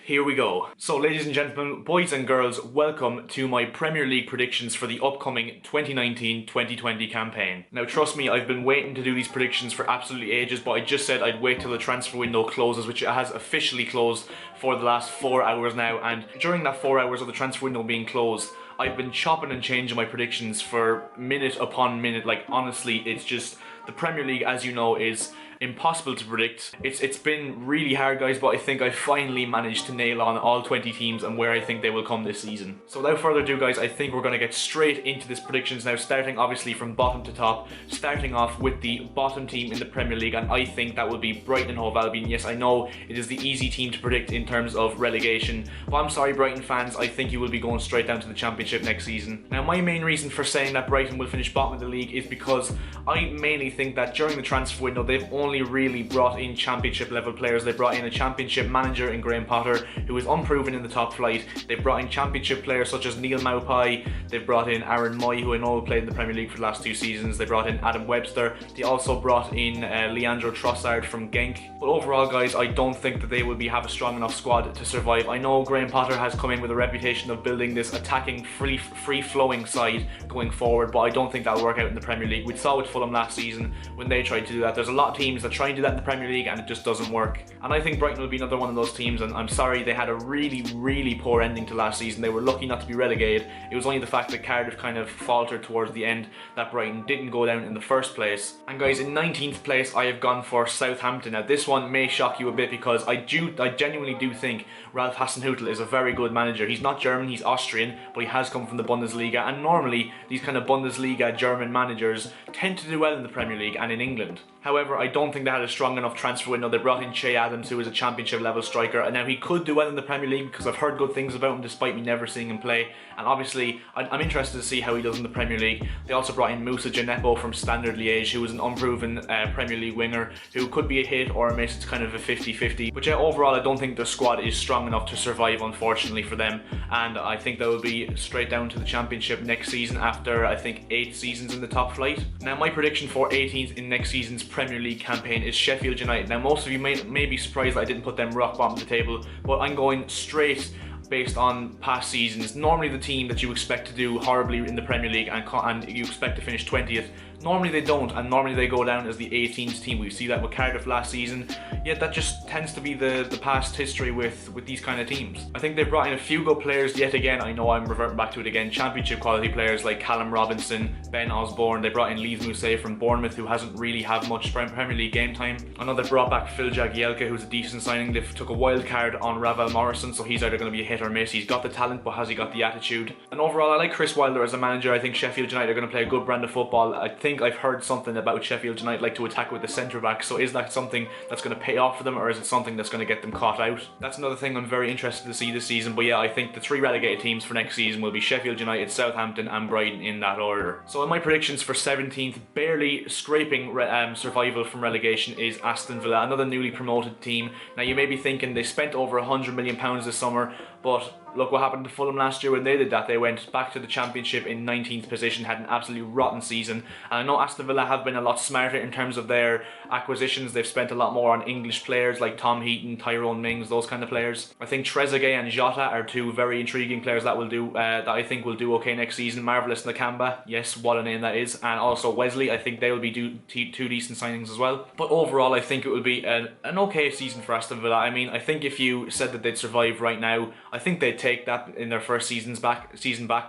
here we go. So ladies and gentlemen, boys and girls, welcome to my Premier League predictions for the upcoming 2019-2020 campaign. Now trust me, I've been waiting to do these predictions for absolutely ages, but I just said I'd wait till the transfer window closes, which it has officially closed for the last 4 hours now, and during that 4 hours of the transfer window being closed, I've been chopping and changing my predictions for minute upon minute. Like honestly, it's just, the Premier League, as you know, is impossible to predict. It's been really hard, guys, but I think I finally managed to nail on all 20 teams and where I think they will come this season. So without further ado, guys, I think we're going to get straight into this predictions now, starting obviously from bottom to top, starting off with the bottom team in the Premier League, and I think that will be Brighton and Hove Albion. Yes, I know it is the easy team to predict in terms of relegation, but I'm sorry, Brighton fans, I think you will be going straight down to the Championship next season. Now, my main reason for saying that Brighton will finish bottom of the league is because I mainly think that during the transfer window, they've only really brought in Championship level players. They brought in a Championship manager in Graham Potter, who is unproven in the top flight. They've brought in Championship players such as Neil Maupay. They've brought in Aaron Moy, who I know played in the Premier League for the last 2 seasons. They brought in Adam Webster. They also brought in Leandro Trossard from Genk. But overall, guys, I don't think that they will have a strong enough squad to survive. I know Graham Potter has come in with a reputation of building this attacking, free-flowing side going forward, but I don't think that'll work out in the Premier League. We saw with Fulham last season when they tried to do that. There's a lot of teams that try and do that in the Premier League and it just doesn't work. And I think Brighton will be another one of those teams, and I'm sorry, they had a really poor ending to last season. They were lucky not to be relegated. It was only the fact that Cardiff kind of faltered towards the end that Brighton didn't go down in the first place. And guys, in 19th place I have gone for Southampton. Now this one may shock you a bit because I genuinely do think Ralph Hasenhüttl is a very good manager. He's not German, he's Austrian, but he has come from the Bundesliga, and normally these kind of Bundesliga German managers tend to do well in the Premier League and in England. However, I don't think they had a strong enough transfer window. They brought in Che Adams, who is a Championship level striker, and now he could do well in the Premier League because I've heard good things about him despite me never seeing him play, and obviously I'm interested to see how he does in the Premier League. They also brought in Moussa Djenepo from Standard Liège, who is an unproven Premier League winger who could be a hit or a miss. It's kind of a 50-50, but yeah, overall I don't think the squad is strong enough to survive, unfortunately for them, and I think they will be straight down to the Championship next season after I think 8 seasons in the top flight. Now my prediction for 18th in next season's Premier League campaign is Sheffield United. Now most of you may be surprised that I didn't put them rock bottom of the table, but I'm going straight based on past seasons. Normally the team that you expect to do horribly in the Premier League and you expect to finish 20th, normally they don't, and normally they go down as the 18th team. We see that with Cardiff last season. Yet that just tends to be the past history with these kind of teams. I think they've brought in a few good players yet again. I know I'm reverting back to it again. Championship quality players like Callum Robinson, Ben Osborne. They brought in Leeds Mousset from Bournemouth, who hasn't really had much Premier League game time. I know they brought back Phil Jagielka, who's a decent signing. They took a wild card on Ravel Morrison, so he's either going to be a hit or miss. He's got the talent, but has he got the attitude? And overall, I like Chris Wilder as a manager. I think Sheffield United are going to play a good brand of football. I think I've heard something about Sheffield United like to attack with the centre back, so is that something that's going to pay off for them, or is it something that's going to get them caught out? That's another thing I'm very interested to see this season. But yeah, I think the 3 relegated teams for next season will be Sheffield United, Southampton and Brighton in that order. So in my predictions for 17th, barely scraping survival from relegation, is Aston Villa, another newly promoted team. Now you may be thinking they spent over £100 million this summer, but look what happened to Fulham last year when they did that. They went back to the Championship in 19th position, had an absolutely rotten season. And I know Aston Villa have been a lot smarter in terms of their acquisitions. They've spent a lot more on English players like Tom Heaton, Tyrone Mings, those kind of players. I think Trezeguet and Jota are 2 very intriguing players that will do that I think will do okay next season. Marvelous Nakamba, yes, what a name that is, and also Wesley. I think they will be 2 decent signings as well. But overall, I think it will be an okay season for Aston Villa. I mean, I think if you said that they'd survive right now, I think they'd take that in their first season back,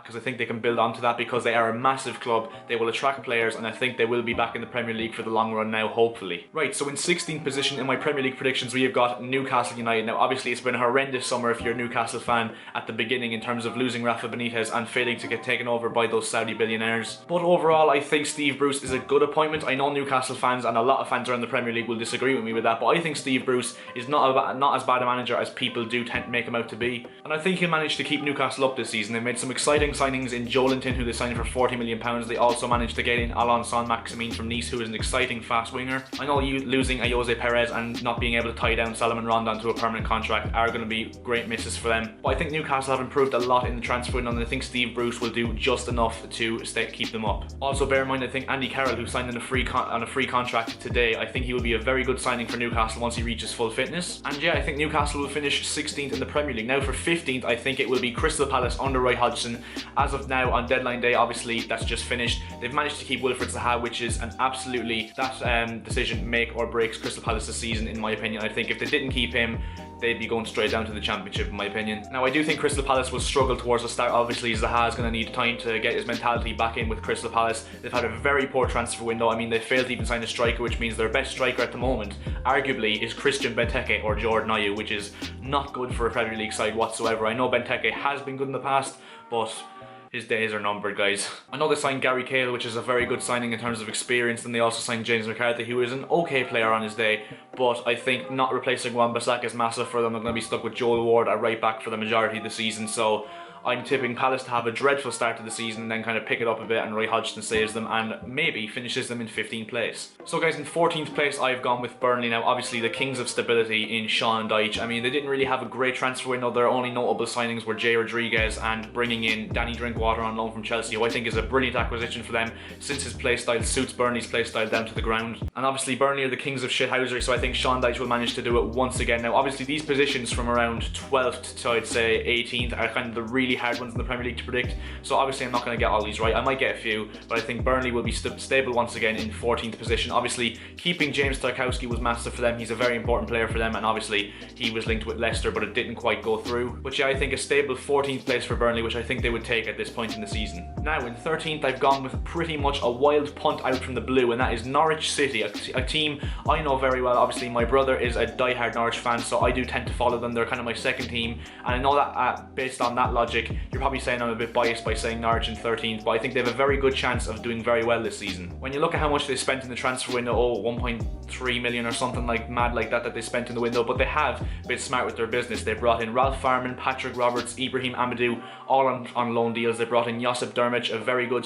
because I think they can build onto that, because they are a massive club. They will attract players, and I think they will be back in the Premier League for the long run now, hopefully. Right, so in 16th position in my Premier League predictions, we have got Newcastle United. Now obviously it's been a horrendous summer if you're a Newcastle fan at the beginning in terms of losing Rafa Benitez and failing to get taken over by those Saudi billionaires. But overall, I think Steve Bruce is a good appointment. I know Newcastle fans and a lot of fans around the Premier League will disagree with me with that, but I think Steve Bruce is not as bad a manager as people do tend to make him out to be. And I think they managed to keep Newcastle up this season. They made some exciting signings in Joelinton, who they signed for £40 million. They also managed to get in Alon Saint-Maximin from Nice, who is an exciting fast winger. I know you losing Jose Perez and not being able to tie down Salomon Rondon to a permanent contract are going to be great misses for them. But I think Newcastle have improved a lot in the transfer window, and I think Steve Bruce will do just enough to keep them up. Also bear in mind, I think Andy Carroll, who signed on a free contract today, I think he will be a very good signing for Newcastle once he reaches full fitness. And yeah, I think Newcastle will finish 16th in the Premier League. Now for 15th, I think it will be Crystal Palace under Roy Hodgson. As of now, on deadline day, obviously that's just finished. They've managed to keep Wilfried Zaha, which is an absolutely, that decision make or breaks Crystal Palace this season, in my opinion. I think if they didn't keep him, they'd be going straight down to the Championship, in my opinion. Now, I do think Crystal Palace will struggle towards the start. Obviously, Zaha is going to need time to get his mentality back in with Crystal Palace. They've had a very poor transfer window. I mean, they failed to even sign a striker, which means their best striker at the moment, arguably, is Christian Benteke or Jordan Ayew, which is not good for a Premier League side whatsoever. I know Benteke has been good in the past, but his days are numbered, guys. I know they signed Gary Cahill, which is a very good signing in terms of experience, and they also signed James McCarthy, who is an okay player on his day, but I think not replacing Wan-Bissaka is massive for them. They're going to be stuck with Joel Ward at right back for the majority of the season, so I'm tipping Palace to have a dreadful start to the season and then kind of pick it up a bit, and Roy Hodgson saves them and maybe finishes them in 15th place. So guys, in 14th place I've gone with Burnley. Now obviously the kings of stability in Sean Dyche. I mean, they didn't really have a great transfer window. Their only notable signings were Jay Rodriguez and bringing in Danny Drinkwater on loan from Chelsea, who I think is a brilliant acquisition for them, since his playstyle suits Burnley's playstyle down to the ground. And obviously Burnley are the kings of shithousery, so I think Sean Dyche will manage to do it once again. Now obviously these positions from around 12th to I'd say 18th are kind of the really hard ones in the Premier League to predict, so obviously I'm not going to get all these right. I might get a few, but I think Burnley will be stable once again in 14th position. Obviously keeping James Tarkowski was massive for them. He's a very important player for them, and obviously he was linked with Leicester, but it didn't quite go through. But yeah, I think a stable 14th place for Burnley, which I think they would take at this point in the season. Now in 13th I've gone with pretty much a wild punt out from the blue, and that is Norwich City, a team I know very well. Obviously my brother is a diehard Norwich fan, so I do tend to follow them. They're kind of my second team, and I know that based on that logic, you're probably saying I'm a bit biased by saying Norwich in 13th, but I think they have a very good chance of doing very well this season. When you look at how much they spent in the transfer window, 1.3 million or something like mad like that they spent in the window, but they have been smart with their business. They brought in Ralph Farman, Patrick Roberts, Ibrahim Amadou, all on loan deals. They brought in Josip Dermic, a very good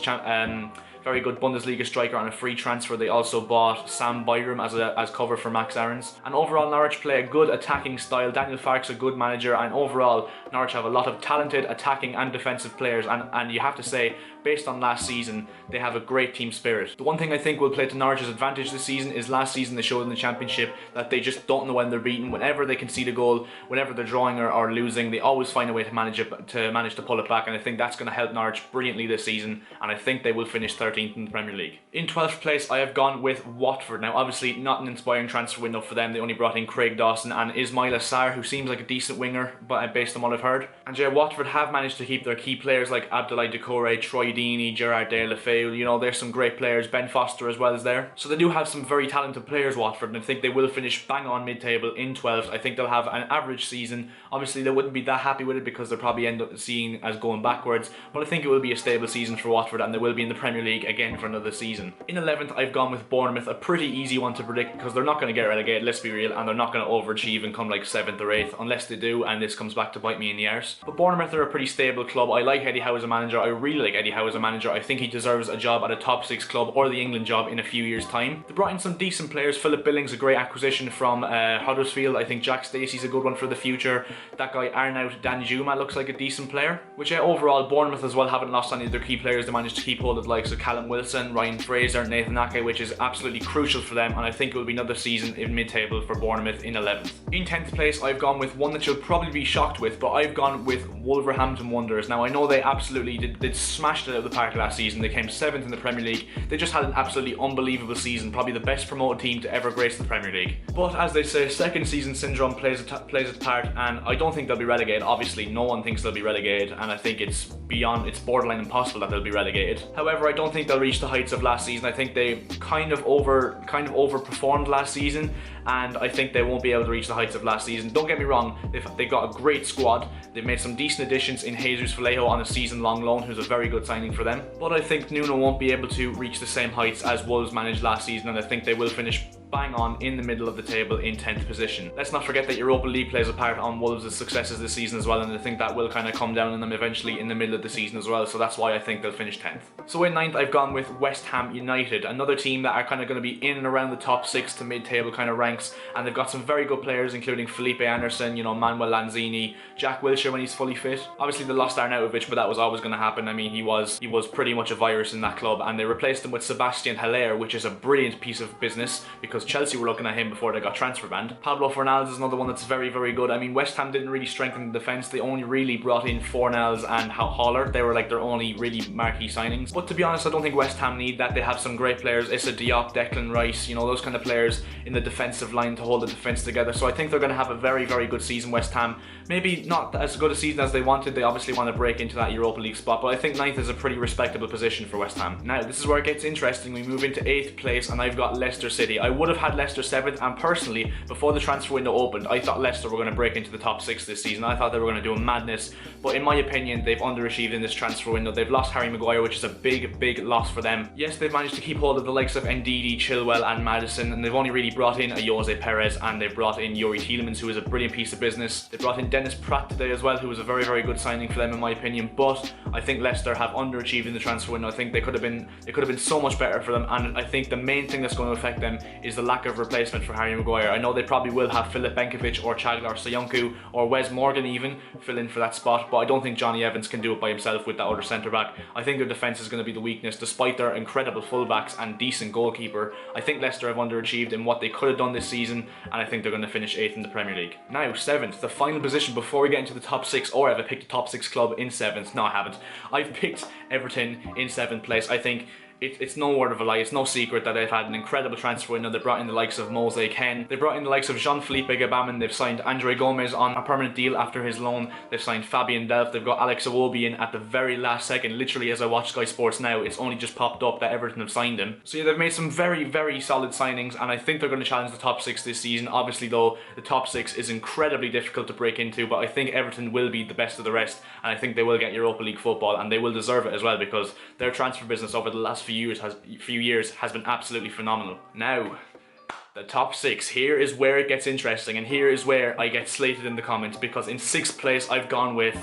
Bundesliga striker on a free transfer. They also bought Sam Byram as cover for Max Aarons. And overall, Norwich play a good attacking style. Daniel Farke's a good manager, and overall, Norwich have a lot of talented attacking and defensive players, and you have to say, based on last season, they have a great team spirit. The one thing I think will play to Norwich's advantage this season is last season they showed in the Championship that they just don't know when they're beaten. Whenever they concede a goal, whenever they're drawing or losing, they always find a way to manage to pull it back, and I think that's going to help Norwich brilliantly this season, and I think they will finish 13th in the Premier League. In 12th place I have gone with Watford. Now obviously not an inspiring transfer window for them. They only brought in Craig Dawson and Ismaila Sarr, who seems like a decent winger, but based on what I've heard. And yeah, Watford have managed to keep their key players like Abdoulaye Doucouré, Troy Deeney, Gerard Deulofeu. You know, there's some great players. Ben Foster as well is there. So they do have some very talented players, Watford, and I think they will finish bang on mid-table in 12th. I think they'll have an average season. Obviously they wouldn't be that happy with it because they'll probably end up seeing as going backwards, but I think it will be a stable season for Watford, and they will be in the Premier League again for another season. In 11th I've gone with Bournemouth, a pretty easy one to predict because they're not going to get relegated, let's be real, and they're not going to overachieve and come like 7th or 8th unless they do, and this comes back to bite me in the arse. But Bournemouth are a pretty stable club. I like Eddie Howe as a manager. I really like Eddie Howe as a manager. I think he deserves a job at a top 6 club or the England job in a few years time. They brought in some decent players. Philip Billings, a great acquisition from Huddersfield. I think Jack Stacey's a good one for the future. That guy Arnaut Danjuma looks like a decent player. Which overall Bournemouth as well haven't lost any of their key players. They managed to keep hold of the likes of Callum Wilson, Ryan Fraser, Nathan Ake, which is absolutely crucial for them, and I think it will be another season in mid-table for Bournemouth in 11th. In 10th place I've gone with one that you'll probably be shocked with, but I've gone with Wolverhampton Wanderers. Now I know they absolutely did smashed it out of the park last season. They came 7th in the Premier League. They just had an absolutely unbelievable season, probably the best promoted team to ever grace the Premier League. But as they say, second season syndrome plays its part, and I don't think they'll be relegated. Obviously no one thinks they'll be relegated, and I think it's borderline impossible that they'll be relegated. However, I don't think they'll reach the heights of last season. I think they kind of overperformed last season, and I think they won't be able to reach the heights of last season. Don't get me wrong, they've got a great squad. They've made some decent additions in Jesus Vallejo on a season-long loan, who's a very good signing for them. But I think Nuno won't be able to reach the same heights as Wolves managed last season, and I think they will finish bang on in the middle of the table in 10th position. Let's not forget that Europa League plays a part on Wolves' successes this season as well, and I think that will kind of come down on them eventually in the middle of the season as well, so that's why I think they'll finish 10th. So in 9th, I've gone with West Ham United, another team that are kind of going to be in and around the top 6 to mid-table kind of ranks, and they've got some very good players, including Felipe Anderson, you know, Manuel Lanzini, Jack Wilshere when he's fully fit. Obviously they lost Arnautovic, but that was always going to happen. I mean, he was pretty much a virus in that club, and they replaced him with Sebastian Haller, which is a brilliant piece of business because Chelsea were looking at him before they got transfer banned. Pablo Fornals is another one that's very, very good. I mean, West Ham didn't really strengthen the defence. They only really brought in Fornals and Haller. They were like their only really marquee signings. But to be honest, I don't think West Ham need that. They have some great players, Issa Diop, Declan Rice, you know, those kind of players in the defensive line to hold the defence together. So I think they're going to have a very, very good season, West Ham. Maybe not as good a season as they wanted. They obviously want to break into that Europa League spot, but I think 9th is a pretty respectable position for West Ham. Now, this is where it gets interesting. We move into 8th place, and I've got Leicester City. I would have had Leicester 7th, and personally, before the transfer window opened, I thought Leicester were going to break into the top 6 this season. I thought they were going to do a madness, but in my opinion, they've underachieved in this transfer window. They've lost Harry Maguire, which is a big, big loss for them. Yes, they've managed to keep hold of the likes of Ndidi, Chilwell, and Maddison, and they've only really brought in a Jose Perez, and they've brought in Youri Tielemans, who is a brilliant piece of business. They brought in Dennis Pratt today as well, who was a very, very good signing for them in my opinion, but I think Leicester have underachieved in the transfer window. I think they could have been so much better for them, and I think the main thing that's going to affect them is the lack of replacement for Harry Maguire. I know they probably will have Filip Benkovic or Çağlar Soyuncu or Wes Morgan even fill in for that spot, but I don't think Johnny Evans can do it by himself with that other centre back. I think their defence is going to be the weakness, despite their incredible fullbacks and decent goalkeeper. I think Leicester have underachieved in what they could have done this season, and I think they're going to finish 8th in the Premier League. Now, 7th, the final position before we get into the top 6, or have I picked a top 6 club in 7th? No, I haven't. I've picked Everton in 7th place. I think it's no word of a lie, it's no secret that they've had an incredible transfer window. They brought in the likes of Mose Ken, they brought in the likes of Jean-Philippe Gbamin, they've signed Andre Gomez on a permanent deal after his loan, they've signed Fabian Delph, they've got Alex Iwobi in at the very last second. Literally, as I watch Sky Sports now, it's only just popped up that Everton have signed him. So yeah, they've made some very, very solid signings, and I think they're going to challenge the top 6 this season. Obviously though, the top 6 is incredibly difficult to break into, but I think Everton will be the best of the rest, and I think they will get Europa League football, and they will deserve it as well, because their transfer business over the last few years has been absolutely phenomenal. Now, the top 6, here is where it gets interesting, and here is where I get slated in the comments, because in 6th place I've gone with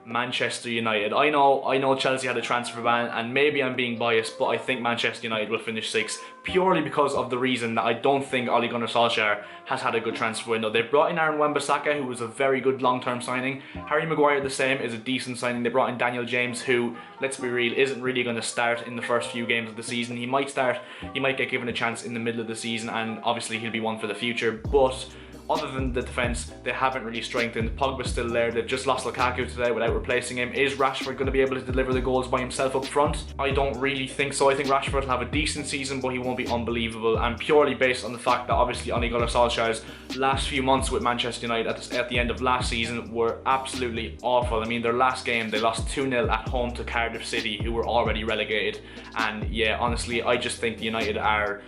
Manchester United. I know Chelsea had a transfer ban, and maybe I'm being biased, but I think Manchester United will finish 6th, purely because of the reason that I don't think Ole Gunnar Solskjaer has had a good transfer window. They brought in Aaron Wan-Bissaka, who was a very good long-term signing. Harry Maguire, the same, is a decent signing. They brought in Daniel James, who, let's be real, isn't really going to start in the first few games of the season. He might get given a chance in the middle of the season, and obviously he'll be one for the future, but other than the defence, they haven't really strengthened. Pogba's still there. They've just lost Lukaku today without replacing him. Is Rashford going to be able to deliver the goals by himself up front? I don't really think so. I think Rashford will have a decent season, but he won't be unbelievable, and purely based on the fact that obviously Ole Gunnar Solskjaer's last few months with Manchester United at the end of last season were absolutely awful. I mean, their last game, they lost 2-0 at home to Cardiff City, who were already relegated, and yeah, honestly, I just think United are...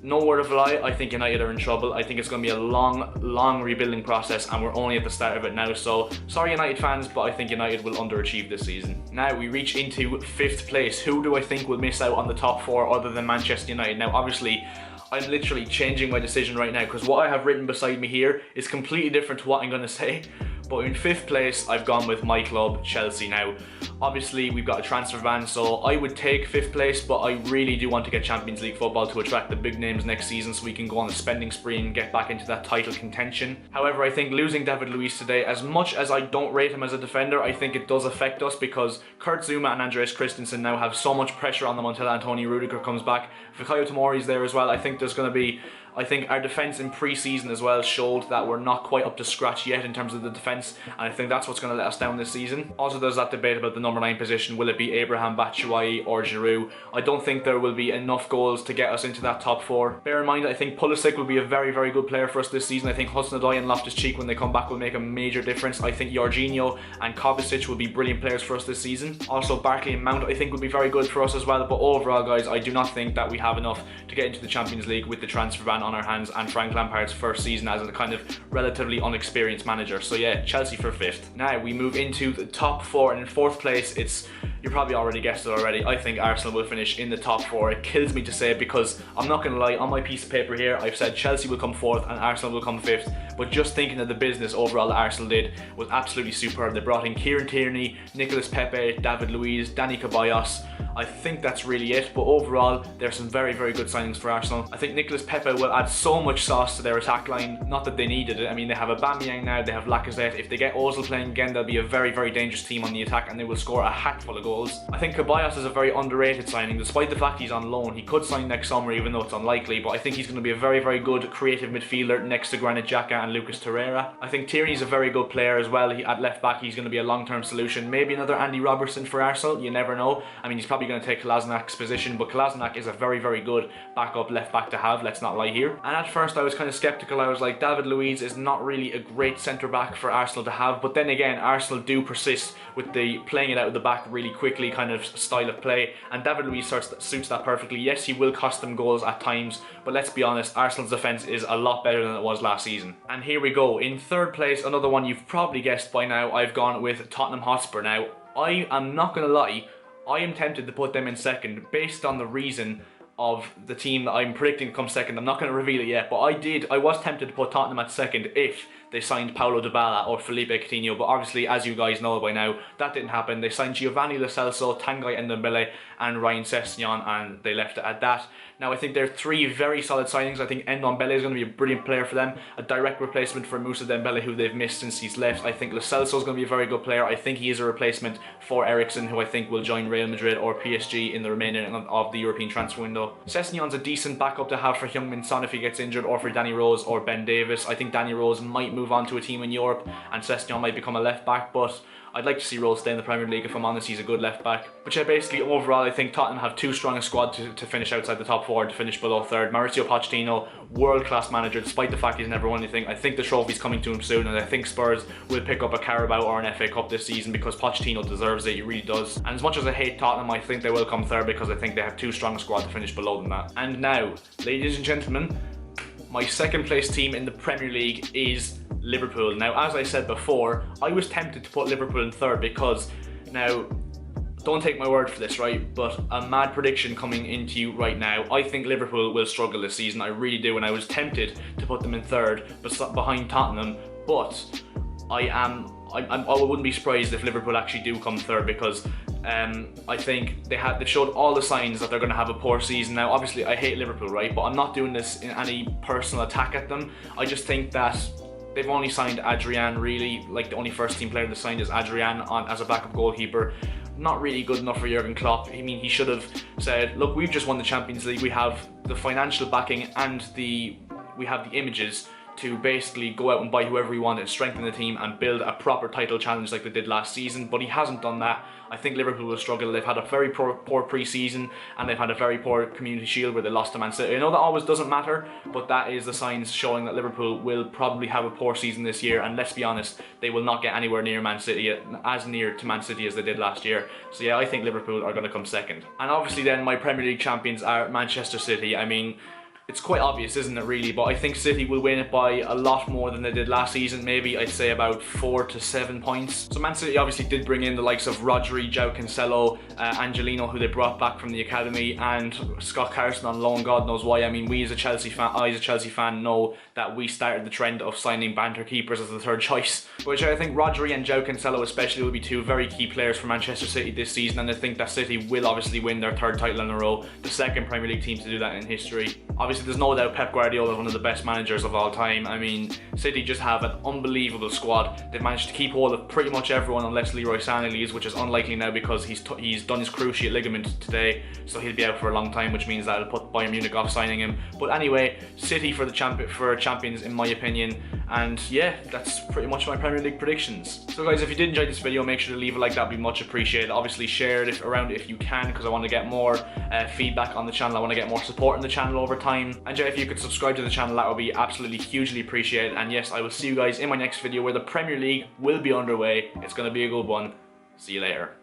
No word of a lie, I think United are in trouble. I think it's going to be a long rebuilding process, and we're only at the start of it now. So, sorry United fans, but I think United will underachieve this season. Now, we reach into 5th place. Who do I think will miss out on the top 4 other than Manchester United? Now, obviously, I'm literally changing my decision right now, because what I have written beside me here is completely different to what I'm going to say. But in 5th place, I've gone with my club, Chelsea. Now, obviously, we've got a transfer ban, so I would take 5th place, but I really do want to get Champions League football to attract the big names next season, so we can go on a spending spree and get back into that title contention. However, I think losing David Luiz today, as much as I don't rate him as a defender, I think it does affect us, because Kurt Zouma and Andreas Christensen now have so much pressure on them until Antonio Rudiger comes back. Fikayo Tomori's there as well. I think there's going to be... I think our defence in pre-season as well showed that we're not quite up to scratch yet in terms of the defence, and I think that's what's going to let us down this season. Also, there's that debate about the number 9 position. Will it be Abraham, Batshuayi or Giroud? I don't think there will be enough goals to get us into that top 4. Bear in mind, I think Pulisic will be a very, very good player for us this season. I think Hudson-Odoi and Loftus-Cheek, when they come back, will make a major difference. I think Jorginho and Kovacic will be brilliant players for us this season. Also, Barkley and Mount, I think, will be very good for us as well. But overall, guys, I do not think that we have enough to get into the Champions League with the transfer ban on our hands and Frank Lampard's first season as a kind of relatively unexperienced manager. So yeah, Chelsea for 5th. Now we move into the top 4, and in 4th place it's you probably already guessed it already. I think Arsenal will finish in the top 4. It kills me to say it because I'm not going to lie, on my piece of paper here I've said Chelsea will come 4th and Arsenal will come 5th, but just thinking of the business overall that Arsenal did was absolutely superb. They brought in Kieran Tierney, Nicolas Pepe, David Luiz, Dani Ceballos. I think that's really it, but overall there's some very good signings for Arsenal. I think Nicolas Pepe will add so much sauce to their attack line, not that they needed it. I mean, they have Aubameyang now, they have Lacazette. If they get Ozil playing again, they'll be a very dangerous team on the attack and they will score a hatful of goals. I think Ceballos is a very underrated signing, despite the fact he's on loan. He could sign next summer even though it's unlikely, but I think he's going to be a very good creative midfielder next to Granit Xhaka and Lucas Torreira. I think Tierney's a very good player as well. At left back he's going to be a long-term solution. Maybe another Andy Robertson for Arsenal, you never know. I mean, he's probably going to take Kolasinac position, but Kolasinac is a very good backup left back to have, let's not lie here. And at first I was kind of skeptical. I was like, David Luiz is not really a great centre back for Arsenal to have, but then again Arsenal do persist with the playing it out of the back really quickly kind of style of play, and David Luiz suits that perfectly. Yes, he will cost them goals at times, but let's be honest, Arsenal's defence is a lot better than it was last season. And here we go, in 3rd place, another one you've probably guessed by now, I've gone with Tottenham Hotspur. Now, I am not going to lie, I am tempted to put them in 2nd based on the reason of the team that I'm predicting to come 2nd. I'm not going to reveal it yet, but I was tempted to put Tottenham at 2nd if they signed Paulo Dybala or Felipe Coutinho, but obviously, as you guys know by now, that didn't happen. They signed Giovanni Lo Celso, Tanguy Ndombele and Ryan Sessegnon, and they left it at that. Now, I think they're 3 very solid signings. I think Ndombele is going to be a brilliant player for them, a direct replacement for Moussa Dembele, who they've missed since he's left. I think Lo Celso is going to be a very good player. I think he is a replacement for Eriksen, who I think will join Real Madrid or PSG in the remaining of the European transfer window. Sessegnon's a decent backup to have for Heung-min Son if he gets injured, or for Danny Rose or Ben Davis. I think Danny Rose might move on to a team in Europe and Sessegnon might become a left back, but I'd like to see Rose stay in the Premier League. If I'm honest, he's a good left back. But yeah, basically overall I think Tottenham have too strong a squad to finish outside the top 4 and to finish below 3rd. Mauricio Pochettino, world class manager, despite the fact he's never won anything. I think the trophy's coming to him soon, and I think Spurs will pick up a Carabao or an FA Cup this season because Pochettino deserves it, he really does. And as much as I hate Tottenham, I think they will come 3rd because I think they have too strong a squad to finish below than that. And now, ladies and gentlemen, my 2nd place team in the Premier League is Liverpool. Now, as I said before, I was tempted to put Liverpool in 3rd because, now, don't take my word for this, right, but a mad prediction coming into you right now. I think Liverpool will struggle this season, I really do, and I was tempted to put them in 3rd behind Tottenham, but I wouldn't be surprised if Liverpool actually do come 3rd because I think they've showed all the signs that they're going to have a poor season. Now, obviously, I hate Liverpool, right, but I'm not doing this in any personal attack at them. I just think that they've only signed Adrian, really. Like, the only first team player they signed is Adrian as a backup goalkeeper. Not really good enough for Jurgen Klopp. I mean, he should have said, look, we've just won the Champions League. We have the financial backing and we have the images to basically go out and buy whoever we want and strengthen the team and build a proper title challenge like they did last season, but he hasn't done that. I think Liverpool will struggle. They've had a very poor pre-season and they've had a very poor Community Shield where they lost to Man City. I know that always doesn't matter, but that is the signs showing that Liverpool will probably have a poor season this year, and let's be honest, they will not get anywhere near Man City, as near to Man City as they did last year. So yeah, I think Liverpool are going to come 2nd. And obviously then my Premier League champions are Manchester City. I mean, it's quite obvious, isn't it, really? But I think City will win it by a lot more than they did last season. Maybe I'd say about 4 to 7 points. So Man City obviously did bring in the likes of Rodri, João Cancelo, Angelino, who they brought back from the academy, and Scott Carson on loan, God knows why. I mean, I as a Chelsea fan know that we started the trend of signing banter keepers as the 3rd choice, which I think Rodri and João Cancelo especially will be 2 very key players for Manchester City this season, and I think that City will obviously win their 3rd title in a row, the 2nd Premier League team to do that in history. Obviously, there's no doubt Pep Guardiola is one of the best managers of all time. I mean, City just have an unbelievable squad. They've managed to keep hold of pretty much everyone unless Leroy Sané leaves, which is unlikely now because he's done his cruciate ligament today, so he'll be out for a long time, which means that it'll put Bayern Munich off signing him. But anyway, City for champions in my opinion, and yeah, that's pretty much my Premier League predictions. So guys, if you did enjoy this video, make sure to leave a like, that'd be much appreciated. Obviously share it around if you can, because I want to get more feedback on the channel. I want to get more support in the channel over time, and yeah, if you could subscribe to the channel, that would be absolutely hugely appreciated. And yes, I will see you guys in my next video where the Premier League will be underway. It's going to be a good one. See you later.